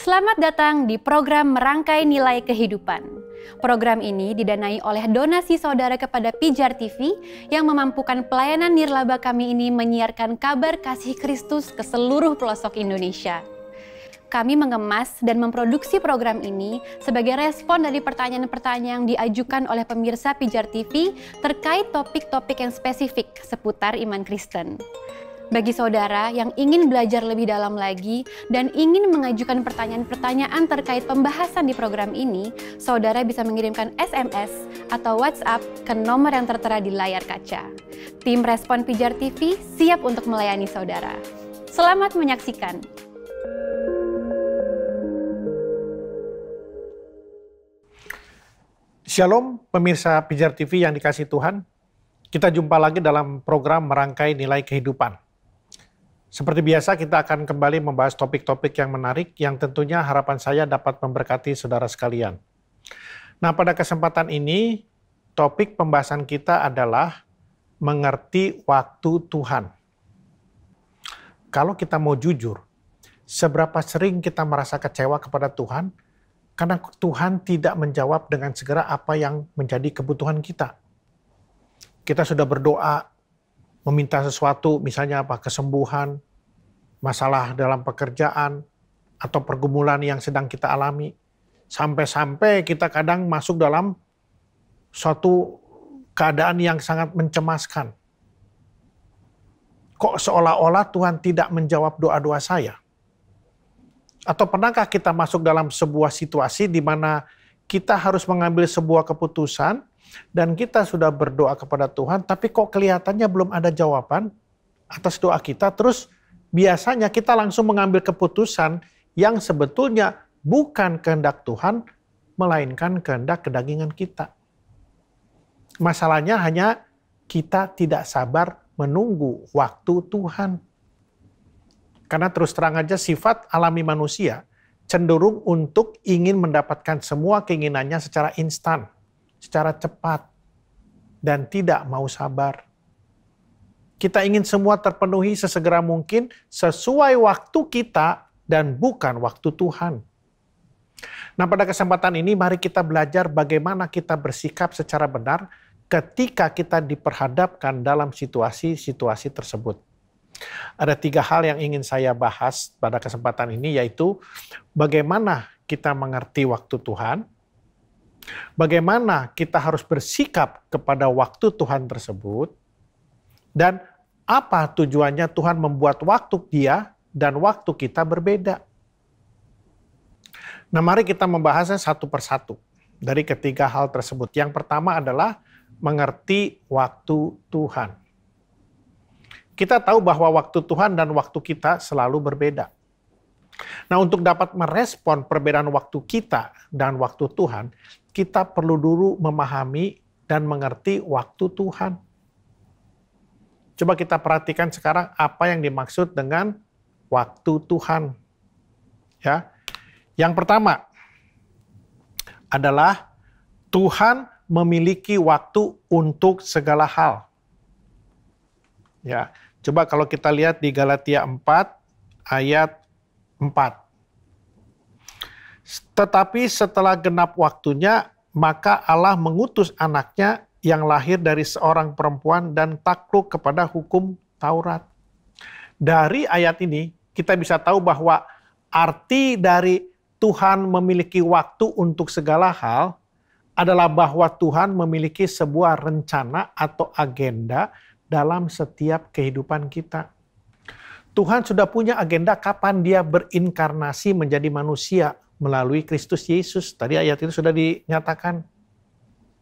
Selamat datang di program Merangkai Nilai Kehidupan. Program ini didanai oleh donasi saudara kepada Pijar TV yang memampukan pelayanan nirlaba kami ini menyiarkan kabar kasih Kristus ke seluruh pelosok Indonesia. Kami mengemas dan memproduksi program ini sebagai respon dari pertanyaan-pertanyaan yang diajukan oleh pemirsa Pijar TV terkait topik-topik yang spesifik seputar iman Kristen. Bagi saudara yang ingin belajar lebih dalam lagi dan ingin mengajukan pertanyaan-pertanyaan terkait pembahasan di program ini, saudara bisa mengirimkan SMS atau WhatsApp ke nomor yang tertera di layar kaca. Tim Respon Pijar TV siap untuk melayani saudara. Selamat menyaksikan. Shalom pemirsa Pijar TV yang dikasihi Tuhan. Kita jumpa lagi dalam program Merangkai Nilai Kehidupan. Seperti biasa kita akan kembali membahas topik-topik yang menarik yang tentunya harapan saya dapat memberkati saudara sekalian. Nah, pada kesempatan ini topik pembahasan kita adalah mengerti waktu Tuhan. Kalau kita mau jujur, seberapa sering kita merasa kecewa kepada Tuhan karena Tuhan tidak menjawab dengan segera apa yang menjadi kebutuhan kita. Kita sudah berdoa, meminta sesuatu, misalnya apa, kesembuhan, masalah dalam pekerjaan, atau pergumulan yang sedang kita alami. Sampai-sampai kita kadang masuk dalam suatu keadaan yang sangat mencemaskan. Kok seolah-olah Tuhan tidak menjawab doa-doa saya? Atau pernahkah kita masuk dalam sebuah situasi di mana kita harus mengambil sebuah keputusan, dan kita sudah berdoa kepada Tuhan, tapi kok kelihatannya belum ada jawaban atas doa kita. Terus biasanya kita langsung mengambil keputusan yang sebetulnya bukan kehendak Tuhan, melainkan kehendak kedagingan kita. Masalahnya hanya kita tidak sabar menunggu waktu Tuhan. Karena terus terang aja sifat alami manusia cenderung untuk ingin mendapatkan semua keinginannya secara instan, secara cepat, dan tidak mau sabar. Kita ingin semua terpenuhi sesegera mungkin sesuai waktu kita dan bukan waktu Tuhan. Nah, pada kesempatan ini mari kita belajar bagaimana kita bersikap secara benar ketika kita diperhadapkan dalam situasi-situasi tersebut. Ada 3 hal yang ingin saya bahas pada kesempatan ini, yaitu bagaimana kita mengerti waktu Tuhan, bagaimana kita harus bersikap kepada waktu Tuhan tersebut, dan apa tujuannya Tuhan membuat waktu Dia dan waktu kita berbeda. Nah, mari kita membahasnya satu persatu dari ketiga hal tersebut. Yang pertama adalah mengerti waktu Tuhan. Kita tahu bahwa waktu Tuhan dan waktu kita selalu berbeda. Nah, untuk dapat merespon perbedaan waktu kita dan waktu Tuhan, kita perlu dulu memahami dan mengerti waktu Tuhan. Coba kita perhatikan sekarang apa yang dimaksud dengan waktu Tuhan. Ya. Yang pertama adalah Tuhan memiliki waktu untuk segala hal. Ya, coba kalau kita lihat di Galatia 4 ayat 4. Tetapi setelah genap waktunya, maka Allah mengutus anaknya yang lahir dari seorang perempuan dan takluk kepada hukum Taurat. Dari ayat ini, kita bisa tahu bahwa arti dari Tuhan memiliki waktu untuk segala hal adalah bahwa Tuhan memiliki sebuah rencana atau agenda dalam setiap kehidupan kita. Tuhan sudah punya agenda kapan Dia berinkarnasi menjadi manusia melalui Kristus Yesus. Tadi ayat itu sudah dinyatakan.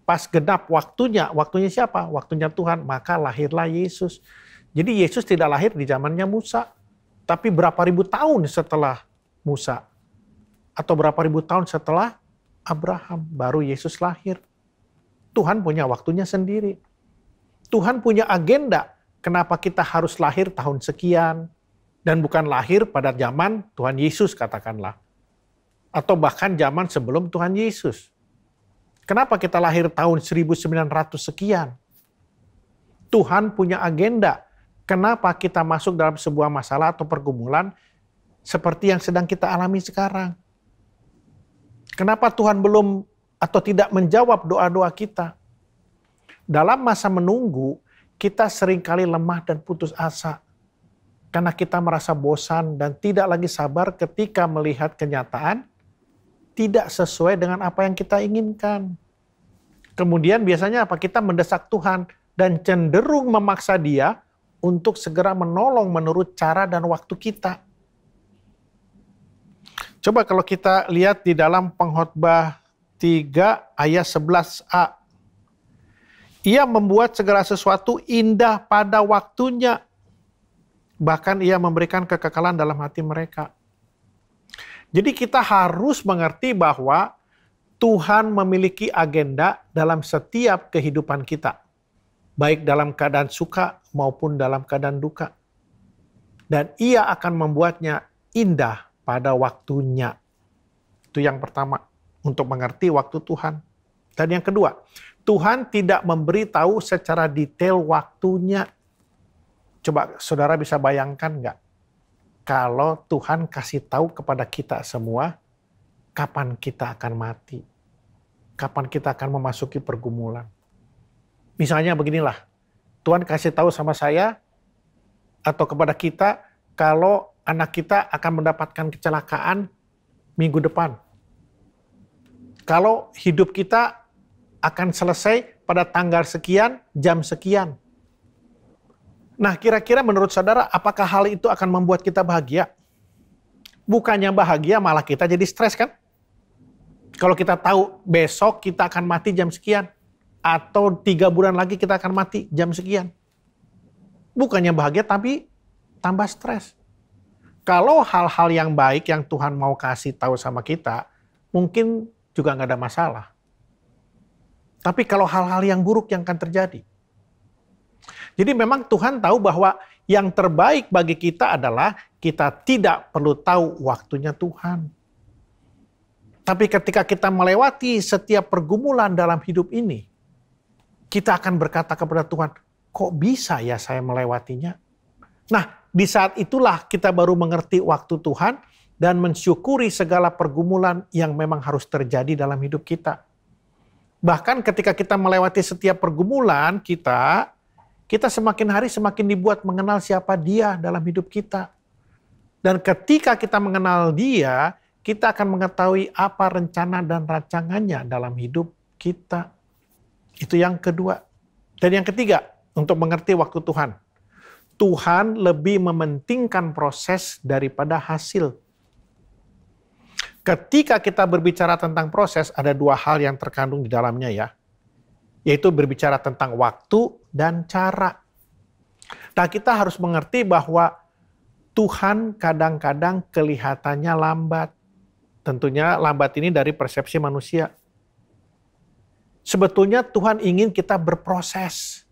Pas genap waktunya siapa? Waktunya Tuhan, maka lahirlah Yesus. Jadi Yesus tidak lahir di zamannya Musa, tapi berapa ribu tahun setelah Musa. Atau berapa ribu tahun setelah Abraham, baru Yesus lahir. Tuhan punya waktunya sendiri. Tuhan punya agenda kenapa kita harus lahir tahun sekian, dan bukan lahir pada zaman Tuhan Yesus katakanlah. Atau bahkan zaman sebelum Tuhan Yesus. Kenapa kita lahir tahun 1900 sekian? Tuhan punya agenda kenapa kita masuk dalam sebuah masalah atau pergumulan seperti yang sedang kita alami sekarang. Kenapa Tuhan belum atau tidak menjawab doa-doa kita? Dalam masa menunggu, kita seringkali lemah dan putus asa. Karena kita merasa bosan dan tidak lagi sabar ketika melihat kenyataan tidak sesuai dengan apa yang kita inginkan. Kemudian biasanya apa? Kita mendesak Tuhan dan cenderung memaksa Dia untuk segera menolong menurut cara dan waktu kita. Coba kalau kita lihat di dalam Pengkhotbah 3 ayat 11a. Ia membuat segala sesuatu indah pada waktunya. Bahkan ia memberikan kekekalan dalam hati mereka. Jadi kita harus mengerti bahwa Tuhan memiliki agenda dalam setiap kehidupan kita. Baik dalam keadaan suka maupun dalam keadaan duka. Dan ia akan membuatnya indah pada waktunya. Itu yang pertama, untuk mengerti waktu Tuhan. Dan yang kedua, Tuhan tidak memberitahu secara detail waktunya. Coba saudara bisa bayangkan nggak? Kalau Tuhan kasih tahu kepada kita semua, kapan kita akan mati. Kapan kita akan memasuki pergumulan. Misalnya beginilah, Tuhan kasih tahu sama saya atau kepada kita kalau anak kita akan mendapatkan kecelakaan minggu depan. Kalau hidup kita akan selesai pada tanggal sekian, jam sekian. Nah, kira-kira menurut saudara, apakah hal itu akan membuat kita bahagia? Bukannya bahagia, malah kita jadi stres kan? Kalau kita tahu besok kita akan mati jam sekian, atau 3 bulan lagi kita akan mati jam sekian. Bukannya bahagia, tapi tambah stres. Kalau hal-hal yang baik yang Tuhan mau kasih tahu sama kita, mungkin juga nggak ada masalah. Tapi kalau hal-hal yang buruk yang akan terjadi. Jadi memang Tuhan tahu bahwa yang terbaik bagi kita adalah kita tidak perlu tahu waktunya Tuhan. Tapi ketika kita melewati setiap pergumulan dalam hidup ini, kita akan berkata kepada Tuhan, kok bisa ya saya melewatinya? Nah, di saat itulah kita baru mengerti waktu Tuhan dan mensyukuri segala pergumulan yang memang harus terjadi dalam hidup kita. Bahkan ketika kita melewati setiap pergumulan kita semakin hari semakin dibuat mengenal siapa Dia dalam hidup kita. Dan ketika kita mengenal Dia, kita akan mengetahui apa rencana dan rancangannya dalam hidup kita. Itu yang kedua. Dan yang ketiga, untuk mengerti waktu Tuhan. Tuhan lebih mementingkan proses daripada hasil. Ketika kita berbicara tentang proses, ada 2 hal yang terkandung di dalamnya ya. Yaitu berbicara tentang waktu dan cara. Nah, kita harus mengerti bahwa Tuhan kadang-kadang kelihatannya lambat. Tentunya lambat ini dari persepsi manusia. Sebetulnya Tuhan ingin kita berproses.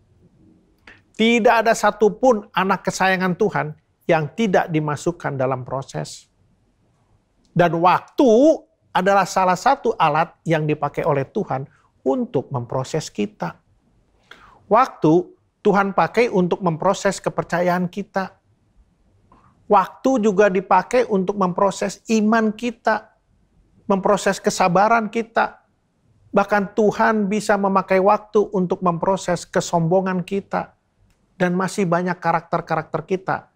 Tidak ada satupun anak kesayangan Tuhan yang tidak dimasukkan dalam proses. Dan waktu adalah salah satu alat yang dipakai oleh Tuhan untuk memproses kita. Waktu Tuhan pakai untuk memproses kepercayaan kita. Waktu juga dipakai untuk memproses iman kita, memproses kesabaran kita. Bahkan Tuhan bisa memakai waktu untuk memproses kesombongan kita. Dan masih banyak karakter-karakter kita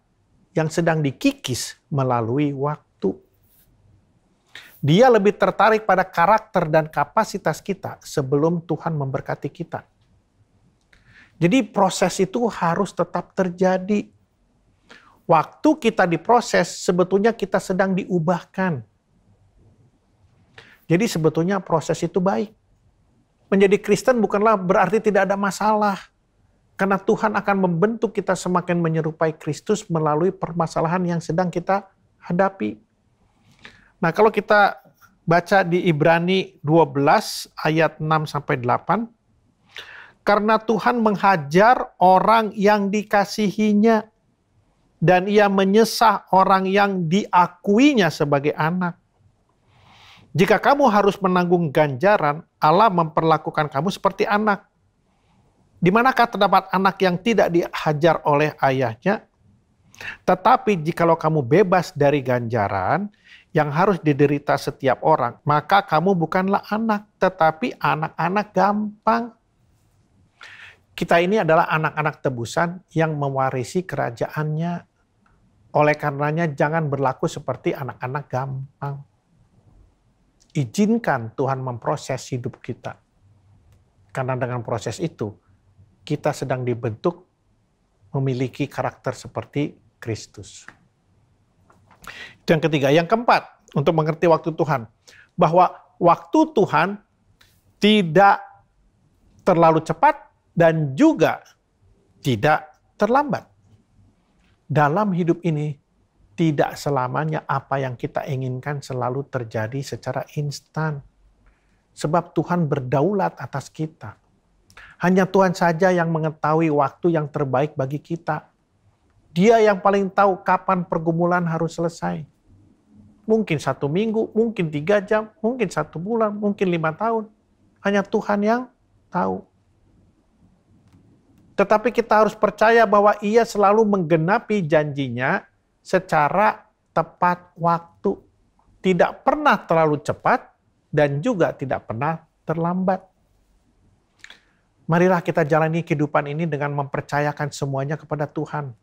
yang sedang dikikis melalui waktu. Dia lebih tertarik pada karakter dan kapasitas kita sebelum Tuhan memberkati kita. Jadi proses itu harus tetap terjadi. Waktu kita diproses, sebetulnya kita sedang diubahkan. Jadi sebetulnya proses itu baik. Menjadi Kristen bukanlah berarti tidak ada masalah. Karena Tuhan akan membentuk kita semakin menyerupai Kristus melalui permasalahan yang sedang kita hadapi. Nah, kalau kita baca di Ibrani 12 ayat 6-8. Karena Tuhan menghajar orang yang dikasihinya dan ia menyesah orang yang diakuinya sebagai anak. Jika kamu harus menanggung ganjaran, Allah memperlakukan kamu seperti anak. Di manakah terdapat anak yang tidak dihajar oleh ayahnya? Tetapi jikalau kamu bebas dari ganjaran, yang harus diderita setiap orang, maka kamu bukanlah anak, tetapi anak-anak gampang. Kita ini adalah anak-anak tebusan yang mewarisi kerajaannya. Oleh karenanya jangan berlaku seperti anak-anak gampang. Izinkan Tuhan memproses hidup kita. Karena dengan proses itu, kita sedang dibentuk memiliki karakter seperti Kristus. Itu yang ketiga. Yang keempat, untuk mengerti waktu Tuhan. Bahwa waktu Tuhan tidak terlalu cepat dan juga tidak terlambat. Dalam hidup ini, tidak selamanya apa yang kita inginkan selalu terjadi secara instan. Sebab Tuhan berdaulat atas kita. Hanya Tuhan saja yang mengetahui waktu yang terbaik bagi kita. Dia yang paling tahu kapan pergumulan harus selesai. Mungkin 1 minggu, mungkin 3 jam, mungkin 1 bulan, mungkin 5 tahun. Hanya Tuhan yang tahu. Tetapi kita harus percaya bahwa Ia selalu menggenapi janjinya secara tepat waktu. Tidak pernah terlalu cepat dan juga tidak pernah terlambat. Marilah kita jalani kehidupan ini dengan mempercayakan semuanya kepada Tuhan.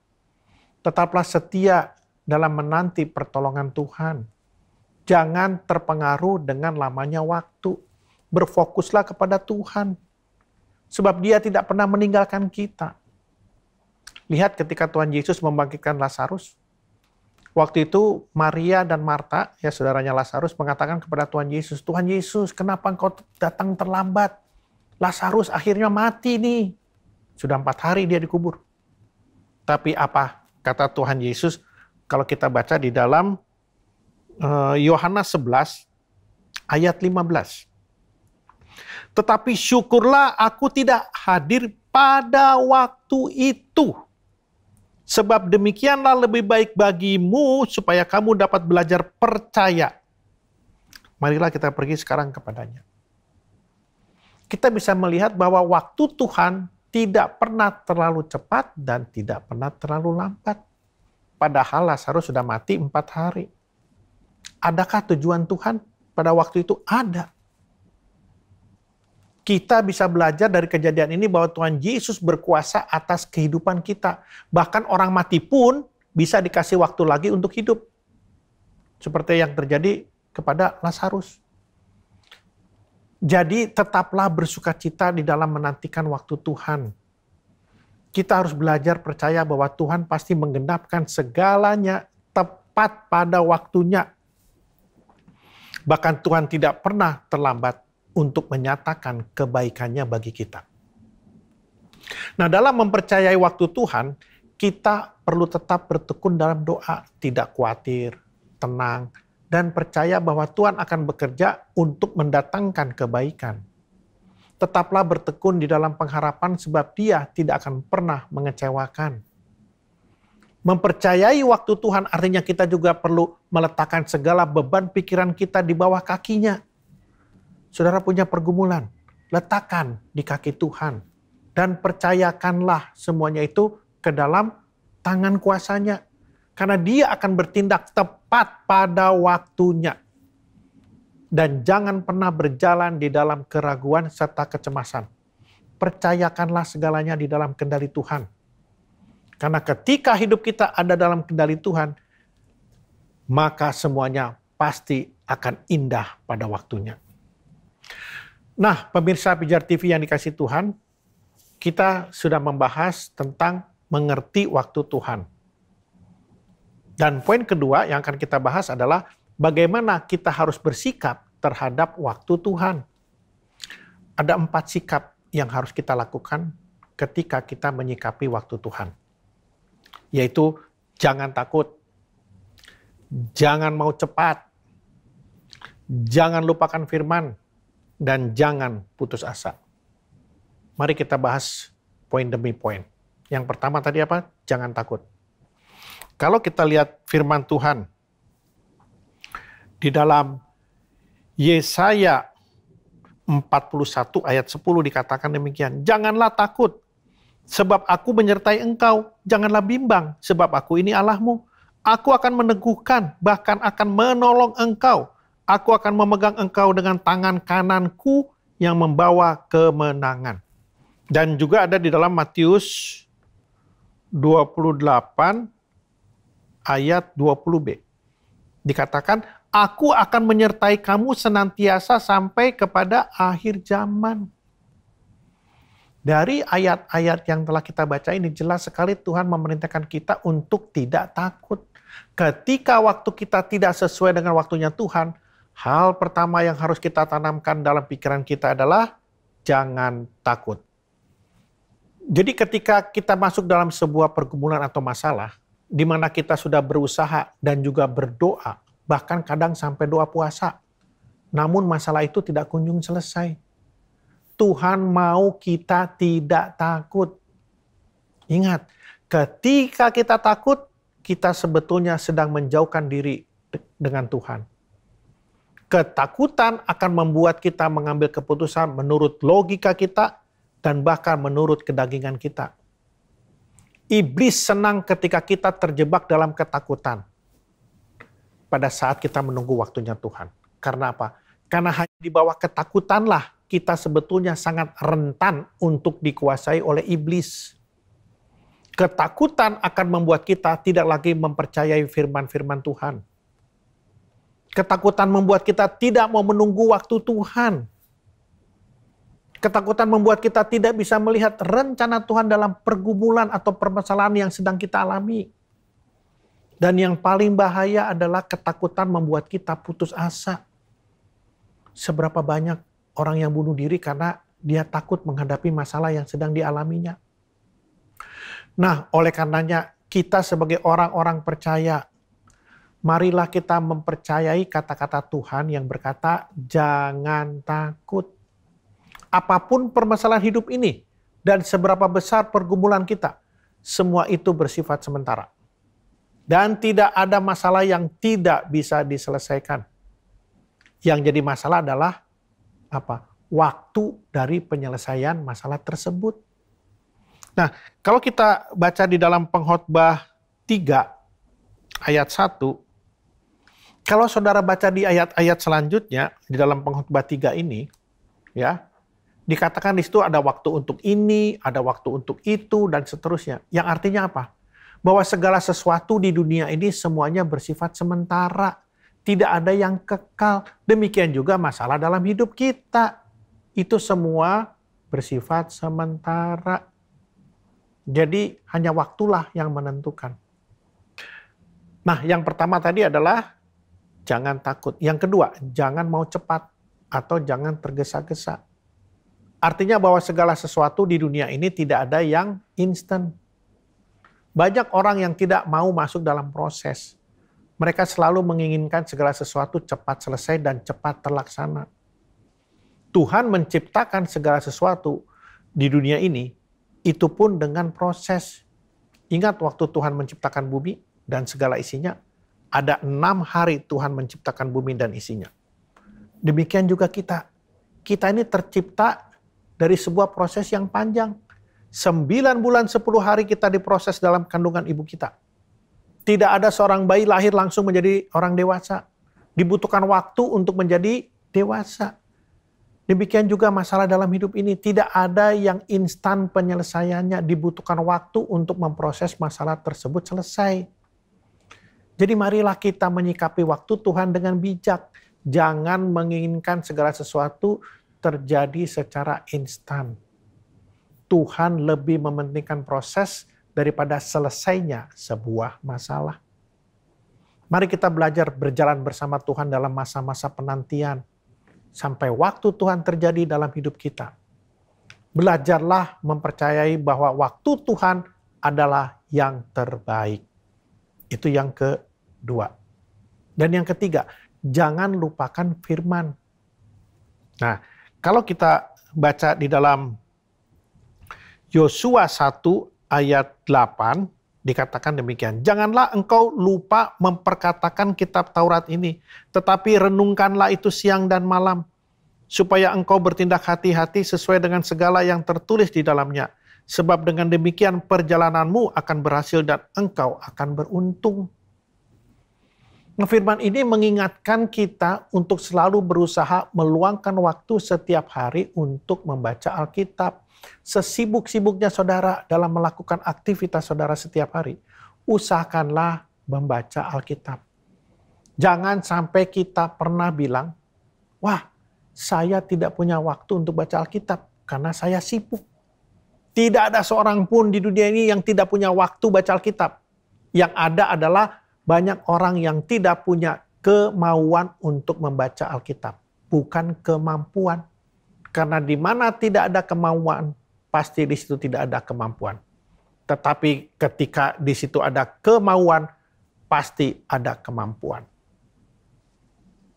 Tetaplah setia dalam menanti pertolongan Tuhan. Jangan terpengaruh dengan lamanya waktu. Berfokuslah kepada Tuhan. Sebab Dia tidak pernah meninggalkan kita. Lihat ketika Tuhan Yesus membangkitkan Lazarus. Waktu itu Maria dan Marta, ya saudaranya Lazarus, mengatakan kepada Tuhan Yesus, Tuhan Yesus, kenapa engkau datang terlambat? Lazarus akhirnya mati nih. Sudah 4 hari dia dikubur. Tapi apa kata Tuhan Yesus? Kalau kita baca di dalam Yohanes 11 ayat 15. Tetapi syukurlah aku tidak hadir pada waktu itu. Sebab demikianlah lebih baik bagimu supaya kamu dapat belajar percaya. Marilah kita pergi sekarang kepadanya. Kita bisa melihat bahwa waktu Tuhan tidak pernah terlalu cepat dan tidak pernah terlalu lambat. Padahal Lazarus sudah mati 4 hari. Adakah tujuan Tuhan pada waktu itu? Ada. Kita bisa belajar dari kejadian ini bahwa Tuhan Yesus berkuasa atas kehidupan kita. Bahkan orang mati pun bisa dikasih waktu lagi untuk hidup. Seperti yang terjadi kepada Lazarus. Jadi tetaplah bersukacita di dalam menantikan waktu Tuhan. Kita harus belajar percaya bahwa Tuhan pasti menggenapkan segalanya tepat pada waktunya. Bahkan Tuhan tidak pernah terlambat untuk menyatakan kebaikannya bagi kita. Nah, dalam mempercayai waktu Tuhan, kita perlu tetap bertekun dalam doa, tidak khawatir, tenang, dan percaya bahwa Tuhan akan bekerja untuk mendatangkan kebaikan. Tetaplah bertekun di dalam pengharapan sebab Dia tidak akan pernah mengecewakan. Mempercayai waktu Tuhan artinya kita juga perlu meletakkan segala beban pikiran kita di bawah kakinya. Saudara punya pergumulan, letakkan di kaki Tuhan. Dan percayakanlah semuanya itu ke dalam tangan kuasanya. Karena Dia akan bertindak tepat pada waktunya. Dan jangan pernah berjalan di dalam keraguan serta kecemasan. Percayakanlah segalanya di dalam kendali Tuhan. Karena ketika hidup kita ada dalam kendali Tuhan, maka semuanya pasti akan indah pada waktunya. Nah, pemirsa Pijar TV yang dikasihi Tuhan, kita sudah membahas tentang mengerti waktu Tuhan. Dan poin kedua yang akan kita bahas adalah bagaimana kita harus bersikap terhadap waktu Tuhan. Ada 4 sikap yang harus kita lakukan ketika kita menyikapi waktu Tuhan. Yaitu jangan takut, jangan mau cepat, jangan lupakan firman, dan jangan putus asa. Mari kita bahas poin demi poin. Yang pertama tadi apa? Jangan takut. Kalau kita lihat firman Tuhan di dalam Yesaya 41 ayat 10 dikatakan demikian. Janganlah takut, sebab aku menyertai engkau. Janganlah bimbang, sebab aku ini Allahmu. Aku akan meneguhkan, bahkan akan menolong engkau. Aku akan memegang engkau dengan tangan kananku yang membawa kemenangan. Dan juga ada di dalam Matius 28 ayat 20b. Dikatakan, aku akan menyertai kamu senantiasa sampai kepada akhir zaman. Dari ayat-ayat yang telah kita baca ini jelas sekali Tuhan memerintahkan kita untuk tidak takut. Ketika waktu kita tidak sesuai dengan waktunya Tuhan, hal pertama yang harus kita tanamkan dalam pikiran kita adalah jangan takut. Jadi ketika kita masuk dalam sebuah pergumulan atau masalah, di mana kita sudah berusaha dan juga berdoa, bahkan kadang sampai doa puasa, namun masalah itu tidak kunjung selesai. Tuhan mau kita tidak takut. Ingat, ketika kita takut, kita sebetulnya sedang menjauhkan diri dengan Tuhan. Ketakutan akan membuat kita mengambil keputusan menurut logika kita dan bahkan menurut kedagingan kita. Iblis senang ketika kita terjebak dalam ketakutan pada saat kita menunggu waktunya Tuhan. Karena apa? Karena hanya di bawah ketakutanlah kita sebetulnya sangat rentan untuk dikuasai oleh iblis. Ketakutan akan membuat kita tidak lagi mempercayai firman-firman Tuhan. Ketakutan membuat kita tidak mau menunggu waktu Tuhan. Ketakutan membuat kita tidak bisa melihat rencana Tuhan dalam pergumulan atau permasalahan yang sedang kita alami. Dan yang paling bahaya adalah ketakutan membuat kita putus asa. Seberapa banyak orang yang bunuh diri karena dia takut menghadapi masalah yang sedang dialaminya. Nah, oleh karenanya kita sebagai orang-orang percaya, marilah kita mempercayai kata-kata Tuhan yang berkata, jangan takut. Apapun permasalahan hidup ini dan seberapa besar pergumulan kita, semua itu bersifat sementara. Dan tidak ada masalah yang tidak bisa diselesaikan. Yang jadi masalah adalah apa? Waktu dari penyelesaian masalah tersebut. Nah, kalau kita baca di dalam Pengkhotbah 3 ayat 1, kalau saudara baca di ayat-ayat selanjutnya di dalam Pengkhotbah 3 ini, ya, dikatakan di situ ada waktu untuk ini, ada waktu untuk itu, dan seterusnya. Yang artinya apa? Bahwa segala sesuatu di dunia ini semuanya bersifat sementara. Tidak ada yang kekal. Demikian juga masalah dalam hidup kita. Itu semua bersifat sementara. Jadi hanya waktulah yang menentukan. Nah, yang pertama tadi adalah jangan takut. Yang kedua, jangan mau cepat atau jangan tergesa-gesa. Artinya bahwa segala sesuatu di dunia ini tidak ada yang instan. Banyak orang yang tidak mau masuk dalam proses. Mereka selalu menginginkan segala sesuatu cepat selesai dan cepat terlaksana. Tuhan menciptakan segala sesuatu di dunia ini, itu pun dengan proses. Ingat waktu Tuhan menciptakan bumi dan segala isinya, ada 6 hari Tuhan menciptakan bumi dan isinya. Demikian juga kita. Kita ini tercipta dari sebuah proses yang panjang. 9 bulan 10 hari kita diproses dalam kandungan ibu kita. Tidak ada seorang bayi lahir langsung menjadi orang dewasa. Dibutuhkan waktu untuk menjadi dewasa. Demikian juga masalah dalam hidup ini. Tidak ada yang instan penyelesaiannya. Dibutuhkan waktu untuk memproses masalah tersebut selesai. Jadi marilah kita menyikapi waktu Tuhan dengan bijak. Jangan menginginkan segala sesuatu terjadi secara instan. Tuhan lebih mementingkan proses daripada selesainya sebuah masalah. Mari kita belajar berjalan bersama Tuhan dalam masa-masa penantian. Sampai waktu Tuhan terjadi dalam hidup kita. Belajarlah mempercayai bahwa waktu Tuhan adalah yang terbaik. Itu yang kedua. Dan yang ketiga, jangan lupakan firman. Nah, kalau kita baca di dalam Yosua 1 ayat 8 dikatakan demikian. Janganlah engkau lupa memperkatakan kitab Taurat ini, tetapi renungkanlah itu siang dan malam, supaya engkau bertindak hati-hati sesuai dengan segala yang tertulis di dalamnya. Sebab dengan demikian perjalananmu akan berhasil dan engkau akan beruntung. Firman ini mengingatkan kita untuk selalu berusaha meluangkan waktu setiap hari untuk membaca Alkitab. Sesibuk-sibuknya saudara dalam melakukan aktivitas saudara setiap hari, usahakanlah membaca Alkitab. Jangan sampai kita pernah bilang, wah, saya tidak punya waktu untuk baca Alkitab karena saya sibuk. Tidak ada seorang pun di dunia ini yang tidak punya waktu baca Alkitab. Yang ada adalah banyak orang yang tidak punya kemauan untuk membaca Alkitab. Bukan kemampuan. Karena di mana tidak ada kemauan, pasti di situ tidak ada kemampuan. Tetapi ketika di situ ada kemauan, pasti ada kemampuan.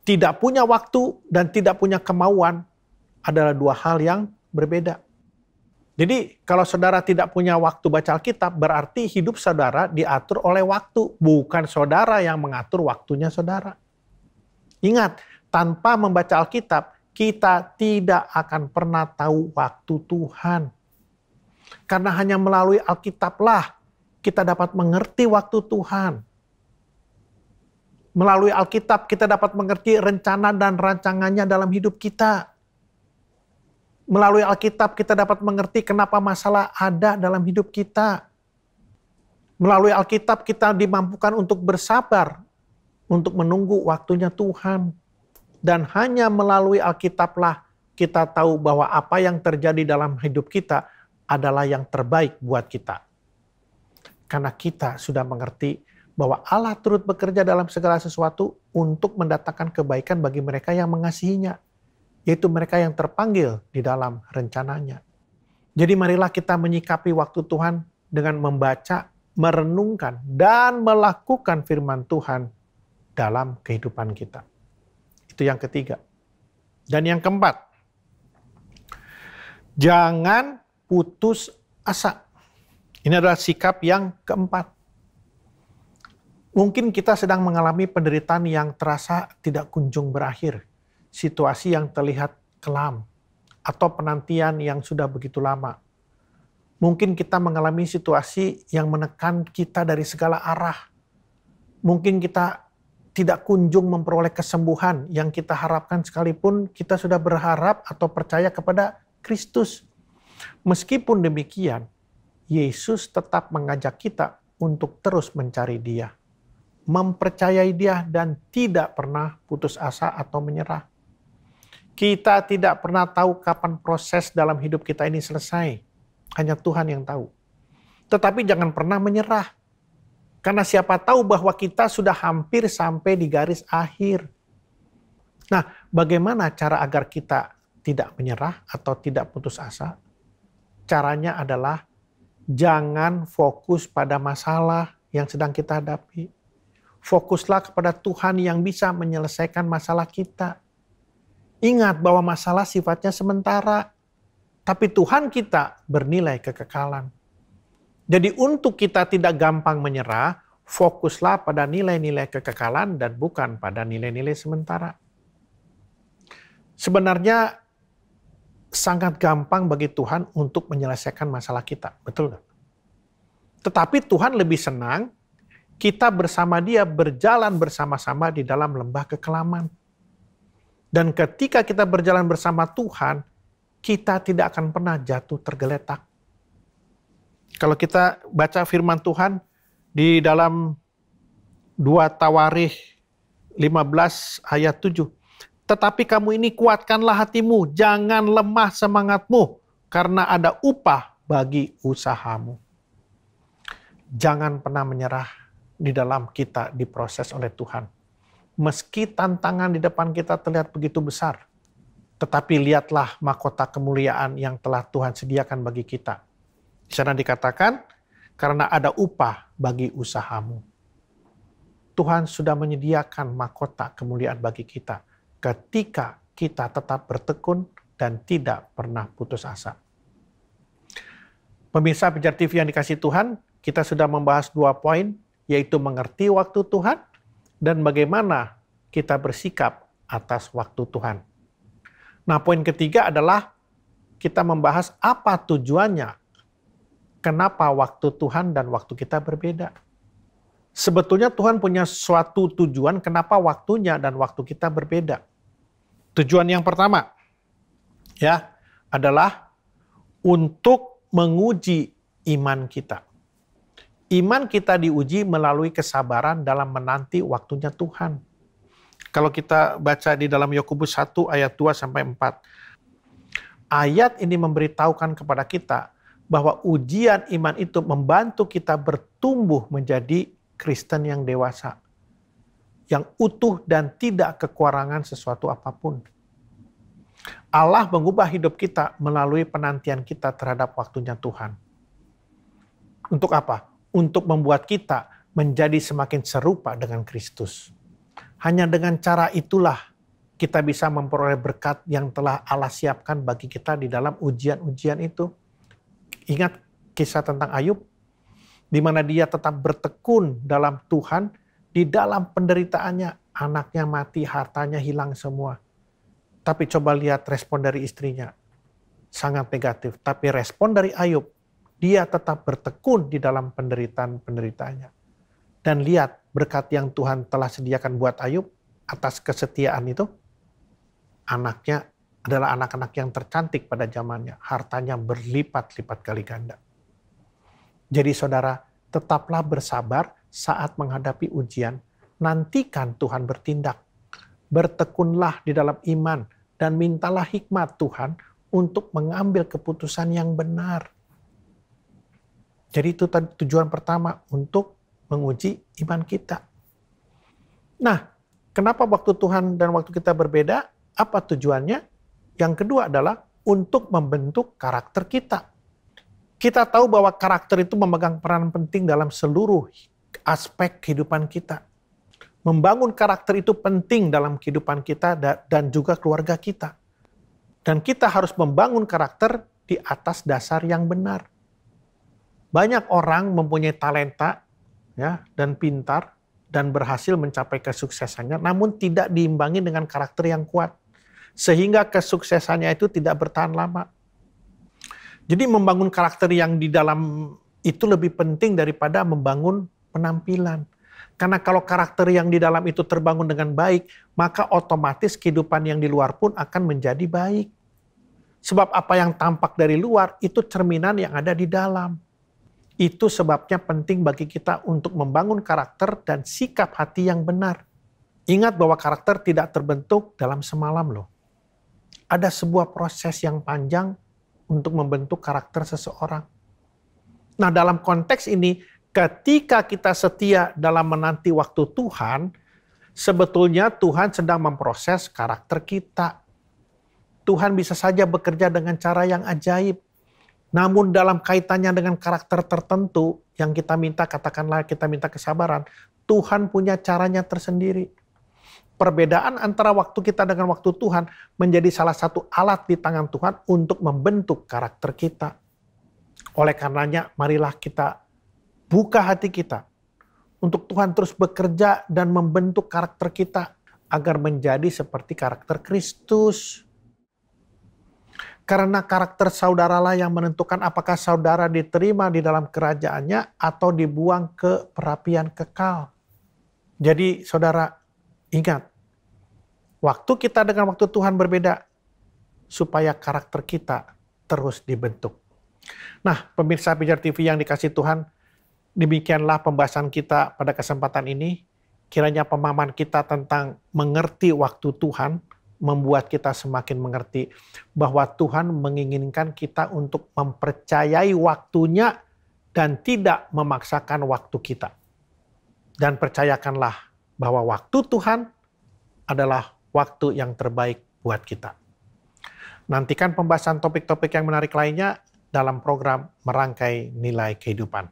Tidak punya waktu dan tidak punya kemauan adalah dua hal yang berbeda. Jadi kalau saudara tidak punya waktu baca Alkitab, berarti hidup saudara diatur oleh waktu. Bukan saudara yang mengatur waktunya saudara. Ingat, tanpa membaca Alkitab, kita tidak akan pernah tahu waktu Tuhan. Karena hanya melalui Alkitablah kita dapat mengerti waktu Tuhan. Melalui Alkitab kita dapat mengerti rencana dan rancangannya dalam hidup kita. Melalui Alkitab kita dapat mengerti kenapa masalah ada dalam hidup kita. Melalui Alkitab kita dimampukan untuk bersabar, untuk menunggu waktunya Tuhan. Dan hanya melalui Alkitablah kita tahu bahwa apa yang terjadi dalam hidup kita adalah yang terbaik buat kita. Karena kita sudah mengerti bahwa Allah turut bekerja dalam segala sesuatu untuk mendatangkan kebaikan bagi mereka yang mengasihinya. Yaitu mereka yang terpanggil di dalam rencananya. Jadi marilah kita menyikapi waktu Tuhan dengan membaca, merenungkan, dan melakukan firman Tuhan dalam kehidupan kita. Itu yang ketiga. Dan yang keempat, jangan putus asa. Ini adalah sikap yang keempat. Mungkin kita sedang mengalami penderitaan yang terasa tidak kunjung berakhir. Situasi yang terlihat kelam, atau penantian yang sudah begitu lama. Mungkin kita mengalami situasi yang menekan kita dari segala arah. Mungkin kita tidak kunjung memperoleh kesembuhan yang kita harapkan sekalipun kita sudah berharap atau percaya kepada Kristus. Meskipun demikian, Yesus tetap mengajak kita untuk terus mencari Dia, mempercayai Dia dan tidak pernah putus asa atau menyerah. Kita tidak pernah tahu kapan proses dalam hidup kita ini selesai. Hanya Tuhan yang tahu. Tetapi jangan pernah menyerah. Karena siapa tahu bahwa kita sudah hampir sampai di garis akhir. Nah, bagaimana cara agar kita tidak menyerah atau tidak putus asa? Caranya adalah jangan fokus pada masalah yang sedang kita hadapi. Fokuslah kepada Tuhan yang bisa menyelesaikan masalah kita. Ingat bahwa masalah sifatnya sementara, tapi Tuhan kita bernilai kekekalan. Jadi untuk kita tidak gampang menyerah, fokuslah pada nilai-nilai kekekalan dan bukan pada nilai-nilai sementara. Sebenarnya sangat gampang bagi Tuhan untuk menyelesaikan masalah kita, betul nggak? Tetapi Tuhan lebih senang kita bersama Dia berjalan bersama-sama di dalam lembah kekelaman. Dan ketika kita berjalan bersama Tuhan, kita tidak akan pernah jatuh tergeletak. Kalau kita baca firman Tuhan di dalam 2 Tawarikh 15 ayat 7. Tetapi kamu ini kuatkanlah hatimu, jangan lemah semangatmu, karena ada upah bagi usahamu. Jangan pernah menyerah di dalam kita diproses oleh Tuhan. Meski tantangan di depan kita terlihat begitu besar, tetapi lihatlah mahkota kemuliaan yang telah Tuhan sediakan bagi kita. Di sana dikatakan, karena ada upah bagi usahamu. Tuhan sudah menyediakan mahkota kemuliaan bagi kita ketika kita tetap bertekun dan tidak pernah putus asa. Pemirsa Pijar TV yang dikasihi Tuhan, kita sudah membahas 2 poin, yaitu mengerti waktu Tuhan dan bagaimana kita bersikap atas waktu Tuhan. Nah, poin ketiga adalah kita membahas apa tujuannya. Kenapa waktu Tuhan dan waktu kita berbeda. Sebetulnya Tuhan punya suatu tujuan kenapa waktunya dan waktu kita berbeda. Tujuan yang pertama ya adalah untuk menguji iman kita. Iman kita diuji melalui kesabaran dalam menanti waktunya Tuhan. Kalau kita baca di dalam Yakobus 1 ayat 2 sampai 4. Ayat ini memberitahukan kepada kita bahwa ujian iman itu membantu kita bertumbuh menjadi Kristen yang dewasa, yang utuh dan tidak kekurangan sesuatu apapun. Allah mengubah hidup kita melalui penantian kita terhadap waktunya Tuhan. Untuk apa? Untuk membuat kita menjadi semakin serupa dengan Kristus. Hanya dengan cara itulah kita bisa memperoleh berkat yang telah Allah siapkan bagi kita di dalam ujian-ujian itu. Ingat kisah tentang Ayub, di mana dia tetap bertekun dalam Tuhan, di dalam penderitaannya, anaknya mati, hartanya hilang semua. Tapi coba lihat respon dari istrinya, sangat negatif. Tapi respon dari Ayub, dia tetap bertekun di dalam penderitaan-penderitaannya. Dan lihat berkat yang Tuhan telah sediakan buat Ayub atas kesetiaan itu, anaknya adalah anak-anak yang tercantik pada zamannya. Hartanya berlipat-lipat kali ganda. Jadi saudara, tetaplah bersabar saat menghadapi ujian. Nantikan Tuhan bertindak. Bertekunlah di dalam iman dan mintalah hikmat Tuhan untuk mengambil keputusan yang benar. Jadi itu tujuan pertama untuk menguji iman kita. Nah, kenapa waktu Tuhan dan waktu kita berbeda? Apa tujuannya? Yang kedua adalah untuk membentuk karakter kita. Kita tahu bahwa karakter itu memegang peran penting dalam seluruh aspek kehidupan kita. Membangun karakter itu penting dalam kehidupan kita dan juga keluarga kita. Dan kita harus membangun karakter di atas dasar yang benar. Banyak orang mempunyai talenta ya, dan pintar dan berhasil mencapai kesuksesannya, namun tidak diimbangi dengan karakter yang kuat. Sehingga kesuksesannya itu tidak bertahan lama. Jadi membangun karakter yang di dalam itu lebih penting daripada membangun penampilan. Karena kalau karakter yang di dalam itu terbangun dengan baik, maka otomatis kehidupan yang di luar pun akan menjadi baik. Sebab apa yang tampak dari luar itu cerminan yang ada di dalam. Itu sebabnya penting bagi kita untuk membangun karakter dan sikap hati yang benar. Ingat bahwa karakter tidak terbentuk dalam semalam loh. Ada sebuah proses yang panjang untuk membentuk karakter seseorang. Nah, dalam konteks ini, ketika kita setia dalam menanti waktu Tuhan, sebetulnya Tuhan sedang memproses karakter kita. Tuhan bisa saja bekerja dengan cara yang ajaib. Namun dalam kaitannya dengan karakter tertentu yang kita minta, katakanlah kita minta kesabaran, Tuhan punya caranya tersendiri. Perbedaan antara waktu kita dengan waktu Tuhan menjadi salah satu alat di tangan Tuhan untuk membentuk karakter kita. Oleh karenanya, marilah kita buka hati kita untuk Tuhan terus bekerja dan membentuk karakter kita agar menjadi seperti karakter Kristus. Karena karakter saudaralah yang menentukan apakah saudara diterima di dalam kerajaannya atau dibuang ke perapian kekal. Jadi saudara, ingat, waktu kita dengan waktu Tuhan berbeda supaya karakter kita terus dibentuk. Nah, pemirsa Pijar TV yang dikasih Tuhan, demikianlah pembahasan kita pada kesempatan ini. Kiranya pemahaman kita tentang mengerti waktu Tuhan membuat kita semakin mengerti bahwa Tuhan menginginkan kita untuk mempercayai waktunya dan tidak memaksakan waktu kita. Dan percayakanlah bahwa waktu Tuhan adalah waktu yang terbaik buat kita. Nantikan pembahasan topik-topik yang menarik lainnya dalam program Merangkai Nilai Kehidupan.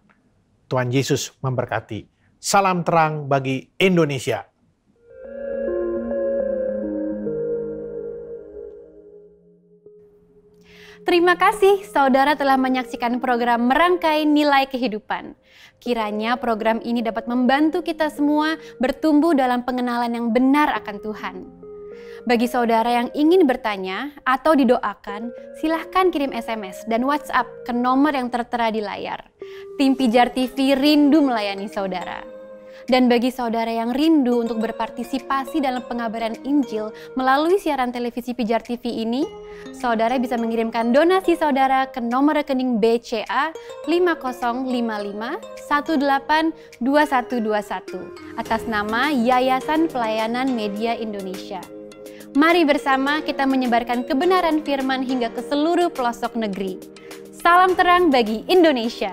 Tuhan Yesus memberkati. Salam terang bagi Indonesia. Terima kasih saudara telah menyaksikan program Merangkai Nilai Kehidupan. Kiranya program ini dapat membantu kita semua bertumbuh dalam pengenalan yang benar akan Tuhan. Bagi saudara yang ingin bertanya atau didoakan, silahkan kirim SMS dan WhatsApp ke nomor yang tertera di layar. Tim Pijar TV rindu melayani saudara. Dan bagi saudara yang rindu untuk berpartisipasi dalam pengabaran Injil melalui siaran televisi Pijar TV ini, saudara bisa mengirimkan donasi saudara ke nomor rekening BCA 5055182121 atas nama Yayasan Pelayanan Media Indonesia. Mari bersama kita menyebarkan kebenaran firman hingga ke seluruh pelosok negeri. Salam terang bagi Indonesia.